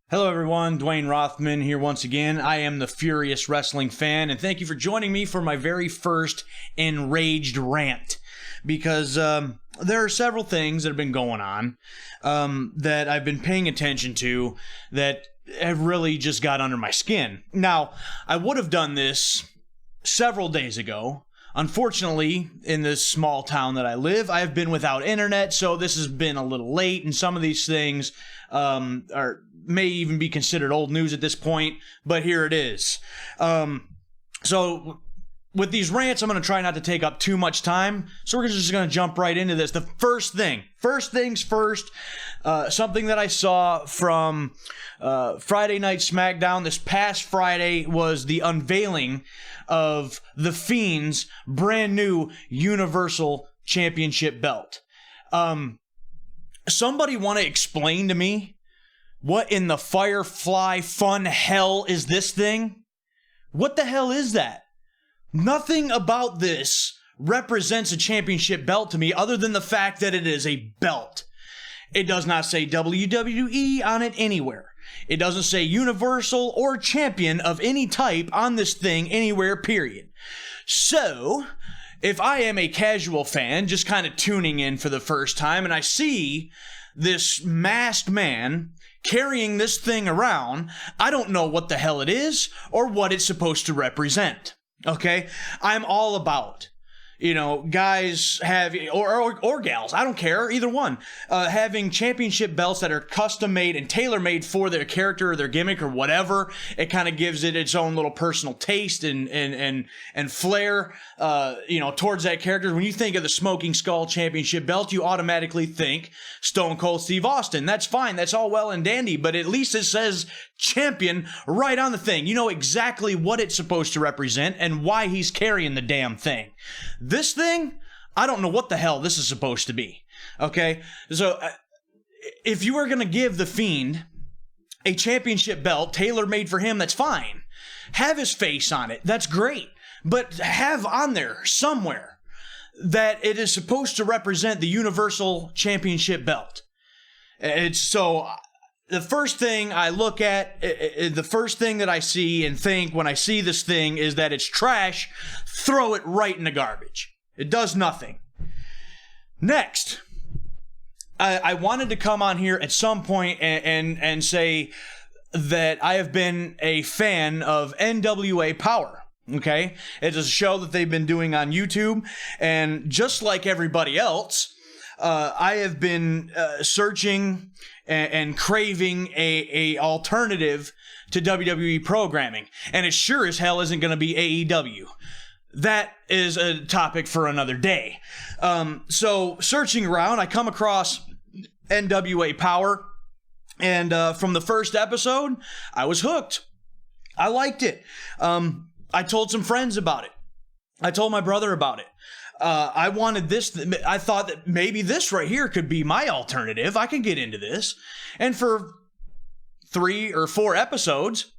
Hello everyone, Dwayne Rothman here once again. I am the Furious Wrestling Fan, and thank you for joining me for my very first Enraged Rant. Because there are several things that have been going on that I've been paying attention to that have really just got under my skin. Now, I would have done this several days ago. Unfortunately, in this small town that I live, I have been without internet, so this has been a little late, and some of these things may even be considered old news at this point, but here it is. So with these rants, I'm going to try not to take up too much time, so we're just going to jump right into this. The first things first, something that I saw from Friday Night SmackDown this past Friday was the unveiling of The Fiend's brand new Universal Championship belt. Somebody want to explain to me what in the Firefly fun hell is this thing? What the hell is that? Nothing about this represents a championship belt to me other than the fact that it is a belt. It does not say WWE on it anywhere. It doesn't say Universal or Champion of any type on this thing anywhere, period. So, if I am a casual fan, just kind of tuning in for the first time, and I see this masked man carrying this thing around, I don't know what the hell it is or what it's supposed to represent. Okay? I'm all about, guys have, or gals, I don't care, either one, having championship belts that are custom made and tailor made for their character or their gimmick or whatever. It kind of gives it its own little personal taste and flair, towards that character. When you think of the Smoking Skull Championship belt, you automatically think Stone Cold Steve Austin. That's fine. That's all well and dandy, but at least it says champion right on the thing. You know exactly what it's supposed to represent and why he's carrying the damn thing. This thing, I don't know what the hell this is supposed to be. Okay? So, if you were going to give The Fiend a championship belt tailor-made for him, that's fine. Have his face on it. That's great. But have on there somewhere that it is supposed to represent the Universal Championship belt. It's so... The first thing I look at, the first thing that I see and think when I see this thing is that it's trash. Throw it right in the garbage. It does nothing. Next, I wanted to come on here at some point and say that I have been a fan of NWA Powerrr. Okay? It's a show that they've been doing on YouTube, and just like everybody else, I have been searching and craving a alternative to WWE programming, and it sure as hell isn't going to be AEW. That is a topic for another day. So searching around, I come across NWA Powerrr, and from the first episode, I was hooked. I liked it. I told some friends about it. I told my brother about it. I wanted this. I thought that maybe this right here could be my alternative. I can get into this. And for 3 or 4 episodes,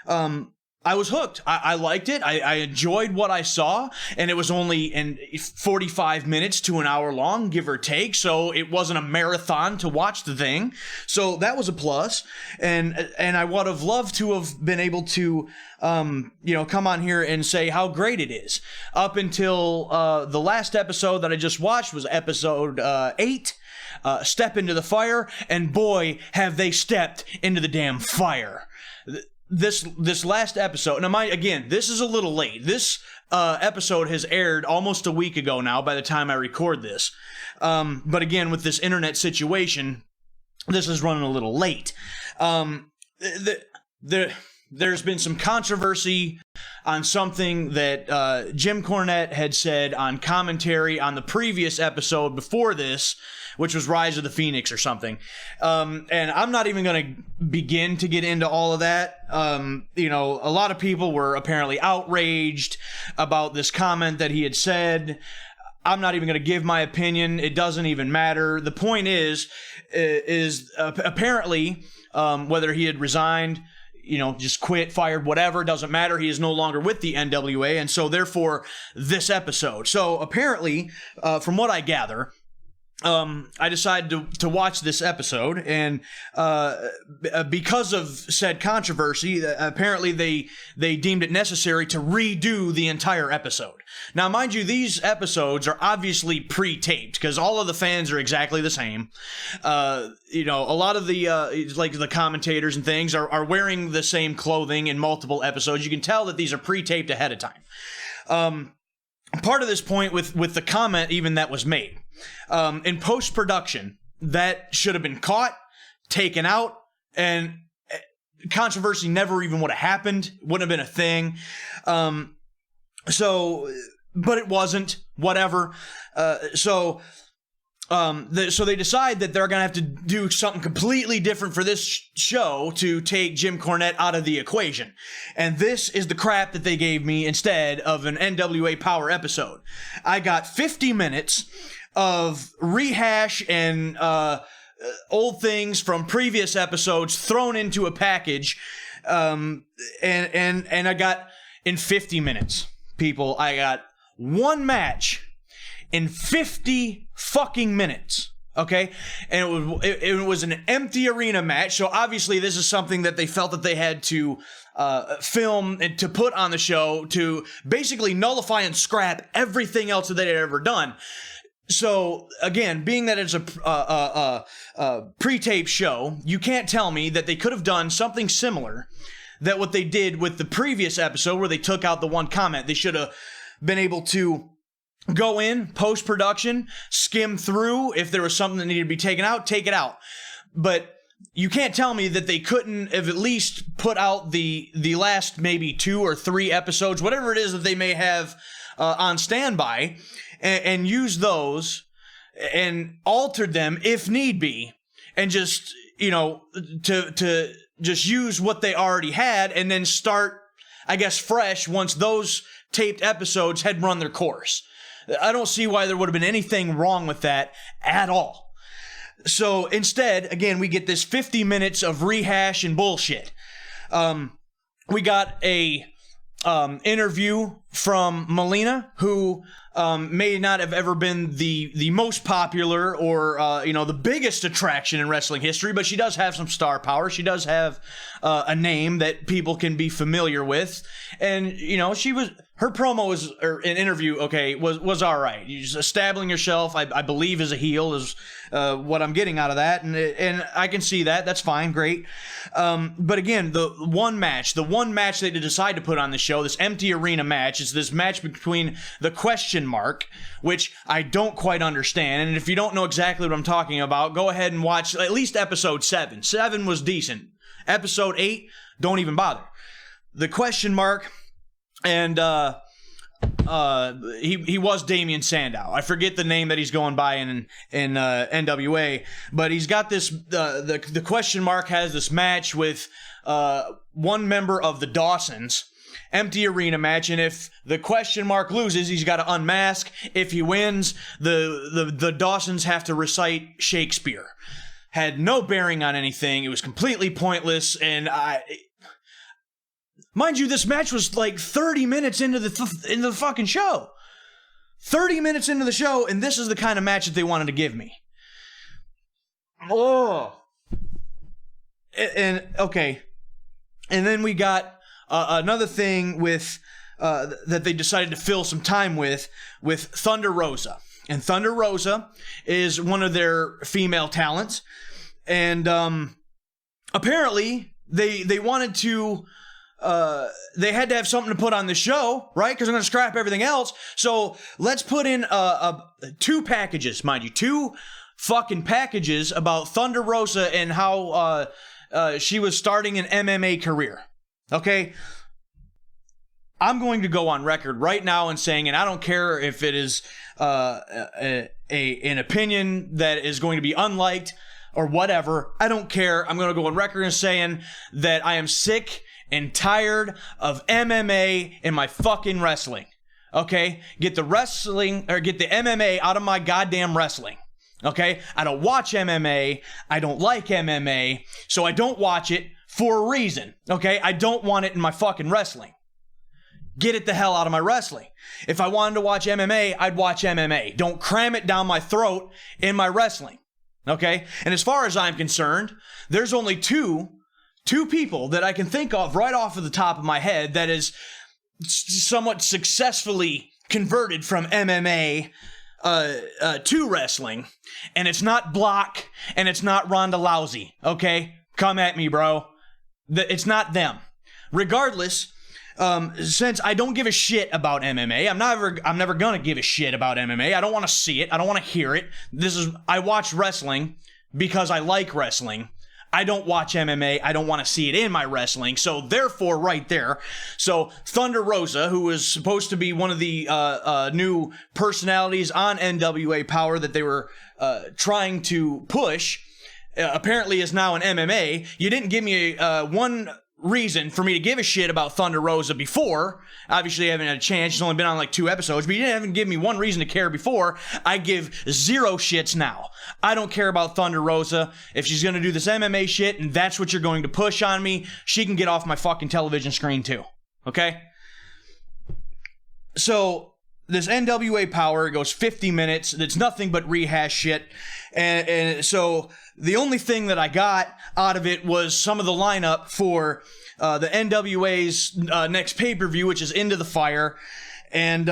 I was hooked. I liked it. I enjoyed what I saw, and it was only in 45 minutes to an hour long, give or take, so it wasn't a marathon to watch the thing. So that was a plus, and I would have loved to have been able to, come on here and say how great it is. Up until the last episode that I just watched was episode 8, Step Into the Fire, and boy, have they stepped into the damn fire. This last episode, now again, this is a little late. This episode has aired almost a week ago now by the time I record this. But again, with this internet situation, this is running a little late. There's been some controversy on something that Jim Cornette had said on commentary on the previous episode before this, which was Rise of the Phoenix or something. And I'm not even going to begin to get into all of that. A lot of people were apparently outraged about this comment that he had said. I'm not even going to give my opinion. It doesn't even matter. The point is apparently, whether he had resigned, just quit, fired, whatever, doesn't matter. He is no longer with the NWA, and so therefore this episode. So apparently, from what I gather, I decided to watch this episode, and because of said controversy, apparently they deemed it necessary to redo the entire episode. Now, mind you, these episodes are obviously pre-taped because all of the fans are exactly the same. A lot of the like the commentators and things are wearing the same clothing in multiple episodes. You can tell that these are pre-taped ahead of time. Part of this point with the comment even that was made. In post-production, that should have been caught, taken out, and controversy never even would have happened, wouldn't have been a thing. But it wasn't, whatever. So they decide that they're going to have to do something completely different for this show to take Jim Cornette out of the equation. And this is the crap that they gave me instead of an NWA Powerrr episode. I got 50 minutes of rehash and old things from previous episodes thrown into a package. And I got, in 50 minutes, people, I got one match in 50 fucking minutes, okay? And it was an empty arena match, so obviously this is something that they felt that they had to film and to put on the show to basically nullify and scrap everything else that they had ever done. So, again, being that it's a pre-tape show, you can't tell me that they could have done something similar that what they did with the previous episode where they took out the one comment. They should have been able to go in, post-production, skim through. If there was something that needed to be taken out, take it out. But you can't tell me that they couldn't have at least put out the last maybe 2 or 3 episodes, whatever it is that they may have on standby, and use those and altered them if need be, and just, to just use what they already had and then start, I guess, fresh once those taped episodes had run their course. I don't see why there would have been anything wrong with that at all. So instead, again, we get this 50 minutes of rehash and bullshit. We got a interview from Melina, who may not have ever been the most popular or the biggest attraction in wrestling history, but she does have some star power. She does have a name that people can be familiar with, and her promo or an interview, was all right. You're just establishing yourself, I believe, as a heel is what I'm getting out of that, and I can see that. That's fine, great. But again, the one match they decide to put on the show, this empty arena match, is this match between the Question Mark, which I don't quite understand. And if you don't know exactly what I'm talking about, go ahead and watch at least episode 7. 7 was decent. Episode 8, don't even bother. The Question Mark, and he was Damian Sandow. I forget the name that he's going by in NWA, but he's got this. The Question Mark has this match with one member of the Dawsons. Empty arena match, and if the Question Mark loses, he's got to unmask. If he wins, the Dawsons have to recite Shakespeare. Had no bearing on anything. It was completely pointless, and mind you, this match was like 30 minutes into the fucking show. 30 minutes into the show, and this is the kind of match that they wanted to give me. Oh. And okay. And then we got another thing with that they decided to fill some time with Thunder Rosa. And Thunder Rosa is one of their female talents. And apparently they wanted to they had to have something to put on the show, right? Because they're going to scrap everything else. So let's put in 2 packages, mind you. 2 fucking packages about Thunder Rosa and how she was starting an MMA career. Okay? I'm going to go on record right now and saying, and I don't care if it is an opinion that is going to be unliked or whatever. I don't care. I'm going to go on record and saying that I am sick and tired of MMA in my fucking wrestling. Okay? Get the wrestling, or get the MMA out of my goddamn wrestling. Okay? I don't watch MMA. I don't like MMA. So I don't watch it for a reason. Okay? I don't want it in my fucking wrestling. get it the hell out of my wrestling. If I wanted to watch MMA, I'd watch MMA. Don't cram it down my throat in my wrestling. Okay? And as far as I'm concerned, there's only two people that I can think of right off of the top of my head that is somewhat successfully converted from MMA to wrestling. And it's not Block, and it's not Ronda Rousey. Okay? Come at me, bro. It's not them. Regardless, since I don't give a shit about MMA, I'm never gonna give a shit about MMA. I don't want to see it. I don't want to hear it. I watch wrestling because I like wrestling. I don't watch MMA. I don't want to see it in my wrestling. So therefore, right there. So Thunder Rosa, who was supposed to be one of the new personalities on NWA Powerrr that they were trying to push, apparently is now in MMA. You didn't give me one reason for me to give a shit about Thunder Rosa before. Obviously, I haven't had a chance. She's only been on like 2 episodes, but you didn't even give me one reason to care before. I give 0 shits now. I don't care about Thunder Rosa. If she's going to do this MMA shit and that's what you're going to push on me, she can get off my fucking television screen too. Okay? So, this NWA Powerrr goes 50 minutes. It's nothing but rehash shit. And so the only thing that I got out of it was some of the lineup for the NWA's next pay-per-view, which is Into the Fire. And,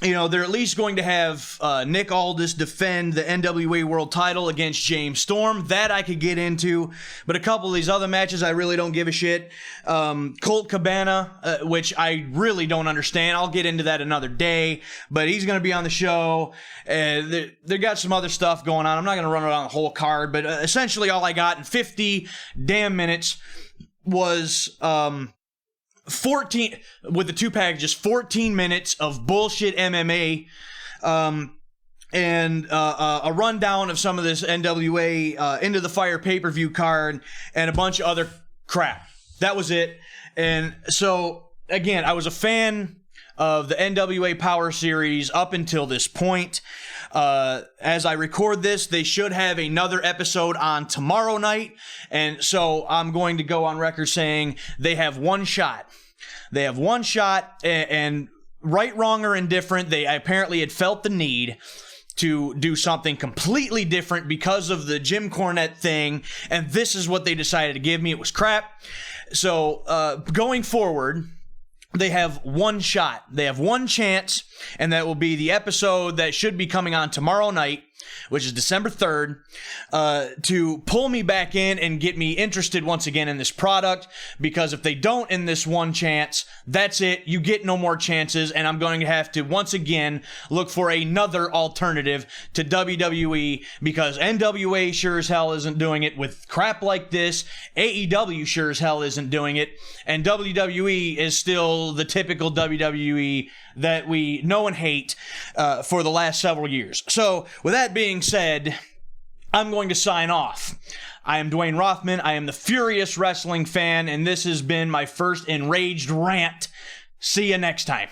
they're at least going to have Nick Aldis defend the NWA World title against James Storm. That I could get into. But a couple of these other matches, I really don't give a shit. Colt Cabana, which I really don't understand. I'll get into that another day. But he's going to be on the show. They got some other stuff going on. I'm not going to run around the whole card. But essentially all I got in 50 damn minutes was 14 with the 2 packages, 14 minutes of bullshit MMA, and a rundown of some of this NWA Into the Fire pay-per-view card and a bunch of other crap. That was it. And so again, I was a fan of the NWA Powerrr series up until this point. As I record this, they should have another episode on tomorrow night, and so I'm going to go on record saying they have one shot. They have one shot, and right, wrong, or indifferent, they apparently had felt the need to do something completely different because of the Jim Cornette thing, and this is what they decided to give me. It was crap. So, going forward, they have one shot. They have one chance, and that will be the episode that should be coming on tomorrow night, which is December 3rd, to pull me back in and get me interested once again in this product, because if they don't in this one chance, that's it. You get no more chances, and I'm going to have to once again look for another alternative to WWE, because NWA sure as hell isn't doing it with crap like this. AEW sure as hell isn't doing it, and WWE is still the typical WWE that we know and hate for the last several years. So, with that being said, I'm going to sign off. I am Dwayne Rothman. I am the Furious Wrestling Fan, and this has been my first Enraged Rant. See you next time.